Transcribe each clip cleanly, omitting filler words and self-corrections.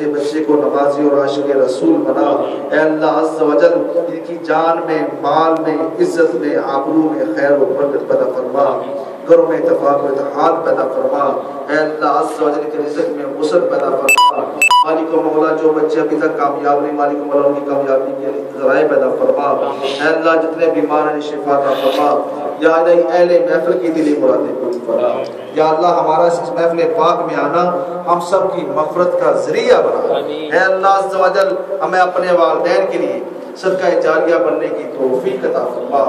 بچے بچے کو نمازی اور عاشق رسول بنا۔ اے اللہ عز و جل ان کی جان میں، مال میں، عزت میں، آبرو میں خیر و برکت پیدا فرما، گھروں میں اتفاق و اتحاد پیدا فرما۔ اے اللہ عز و جل کے رزق میں وسعت پیدا فرما۔ مالک و مولا جو بچے ابھی تک کامیاب نہیں، مالک و مولا ان کی کامیابی کے ذرائع پیدا فرما۔ اے اللہ جتنے بیمار ہیں شفا عطا فرما۔ یا الہی اہل محفل کی دلی مرادیں پوری فرما۔ یا اللہ ہمارا اس محفل پاک میں آنا ہم سب کی مغفرت کا ذریعہ بنا۔ اے اللہ عز و جل ہمیں اپنے والدین کے لیے صدقہ جاریہ بننے کی توفیق عطا فرما۔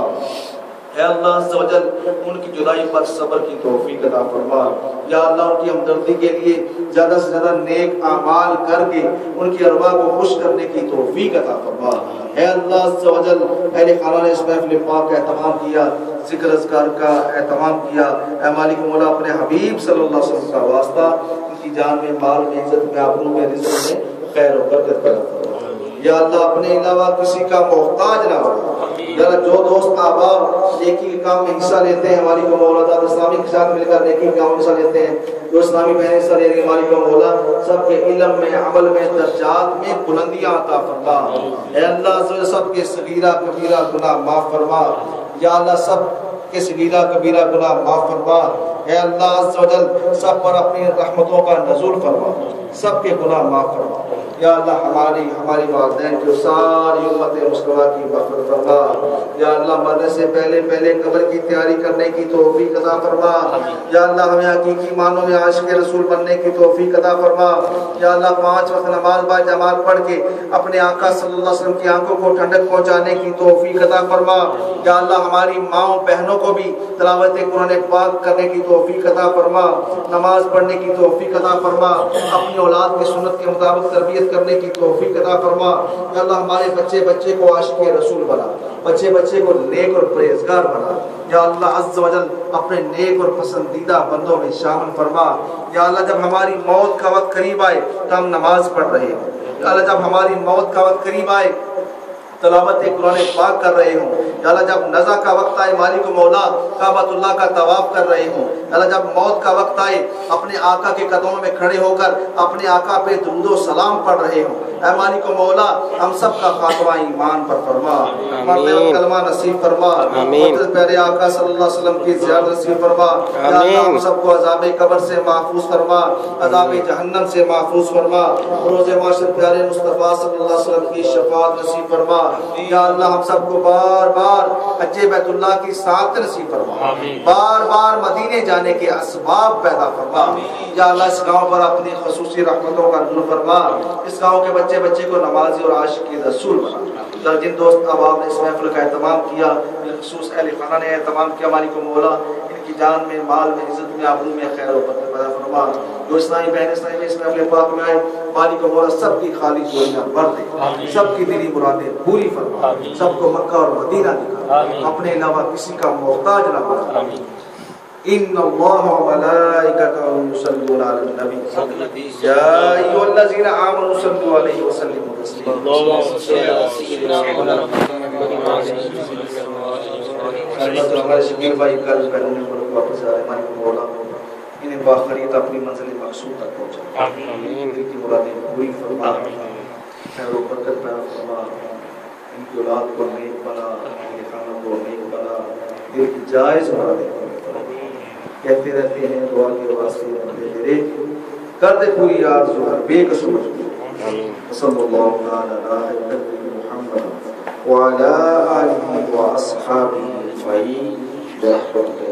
اے اللہ عز و جل ان کی جدائی پر صبر کی توفیق عطا فرما۔ یا اللہ ان کی ہمدردی کے لیے زیادہ سے زیادہ نیک اعمال کر کے ان کی ارواح کو خوش کرنے کی توفیق عطا فرما۔ اے اللہ عز و جل اہل خانہ نے اس محفل پاک کا اہتمام کیا، ذکر اذکار کا اہتمام کیا، اے مالک مولا اپنے حبیب صلی اللہ علیہ وسلم کا واسطہ ان کی جان میں، مال میں، عزت میں، آبرو میں، رزق میں خیر و برکت پیدا فرما۔ یا اللہ اپنے علاوہ کسی کا محتاج نہ بنا۔ یا اللہ جو دوست احباب نیکی کے کام میں حصہ لیتے ہیں مالک مولا تعالی اسلامی کے ساتھ مل کر نیکی کے کام میں حصہ لیتے ہیں، جو اسلامی بہنیں حصہ لے رہی ہیں مالک مولا سب کے علم میں، عمل میں، درجات میں بلندیاں عطا فرما۔ اے اللہ عز و جل سب کے صغیرہ کبیرہ گناہ معاف فرما۔ یا اللہ سب کے صغیرہ کبیرہ گناہ معاف فرما۔ اے اللہ عز و جل سب پر اپنی رحمتوں کا نزول فرما، سب کے گناہ معاف فرما۔ یا اللہ ہماری والدین کی ساری امت مسلمہ کی مغفرت فرما۔ یا اللہ مرنے سے پہلے قبر کی تیاری کرنے کی توفیق عطا فرما۔ یا اللہ ہمیں حقیقی معنوں میں عاشق رسول بننے کی توفیق عطا فرما۔ یا اللہ 5 وقت نماز با جماعت پڑھ کے اپنے آقا صلی اللہ علیہ وسلم کی آنکھوں کو ٹھنڈک پہنچانے کی توفیق عطا فرما۔ یا اللہ ہماری ماؤں بہنوں کو بھی تلاوت قرآن پاک کرنے کی توفیق عطا فرما، نماز پڑھنے کی توفیق عطا فرما، اپنی اولاد کی سنت کے مطابق تربیت کرنے کی توفیق عطا فرما۔ یا اللہ ہمارے بچے کو عاشق رسول بنا، بچے کو نیک اور پرہیزگار بنا۔ یا اللہ عز و جل اپنے نیک اور پسندیدہ بندوں میں شامل فرما۔ یا اللہ جب ہماری موت کا وقت قریب آئے تو ہم نماز پڑھ رہے ہوں، یا اللہ جب ہماری موت کا وقت قریب آئے تلاوت قرآن پاک کر رہے ہوں، یا اللہ جب نزا کا وقت آئے مالک مولا کعبۃ اللہ کا طواف کر رہے ہوں، یا اللہ جب موت کا وقت آئے اپنے آقا کے قدموں میں کھڑے ہو کر اپنے آقا پہ درود و سلام پڑھ رہے ہوں، اے مالک مولا ہم سب کا خاتمہ ایمان پر فرما، مرتے وقت کلمہ نصیب فرما، پیارے آقا صلی اللہ علیہ وسلم کی زیارت نصیب فرما۔ یا اللہ ہم سب کو عذاب قبر سے محفوظ فرما، عذاب جہنم سے محفوظ فرما، روز محشر پیارے مصطفیٰ صلی اللہ علیہ وسلم کی شفاعت نصیب فرما۔ یا اللہ ہم سب کو بار بار حج بیت اللہ کی سعادت نصیب فرما، بار بار مدینے جانے کے اسباب پیدا فرما۔ یا اللہ اس گاؤں پر اپنی خصوصی رحمتوں کا نزول فرما، اس گاؤں کے بچے کو نمازی اور عاشق رسول بنا۔ جن دوست احباب نے اس محفل کا اہتمام کیا، بالخصوص اہل خانہ نے اہتمام کیا، مالک مولا ان کی جان میں، مال میں، عزت میں، آبرو میں خیر و برکت پیدا فرما۔ جو اسلامی بہن اسلامی اس محفل پاک میں آئے مالک مولا سب کی خالی جوڑیاں بھر دے، سب کی دلی مرادیں پوری فرما، سب کو مکہ اور مدینہ دکھا، اپنے علاوہ کسی کا محتاج نہ بنا۔ ان اللہ و ملائکتہ یصلون علی النبی یا ایھا الذین آمنوا صلوا علیہ وسلموا تسلیما۔ ہمارے شبیر بھائی کل پہلے واپس آ رہے مالک مولا انہیں باخریت اپنی منزل مقصود تک پہنچا، ان کی مرادیں پوری فرما، خیر و برکت پیدا فرما، ان کی اولاد کو نیک بنا، ان کے خانہ کو نیک بنا، دل کی جائز مرادیں کہتے رہتے ہیں دعا کے واسطے بندے تیرے کر دے پوری آرزو ہر بے قصور مجبور۔ صلی اللہ علی محمد وعلی آلہ واصحابہ اجمعین برحمتک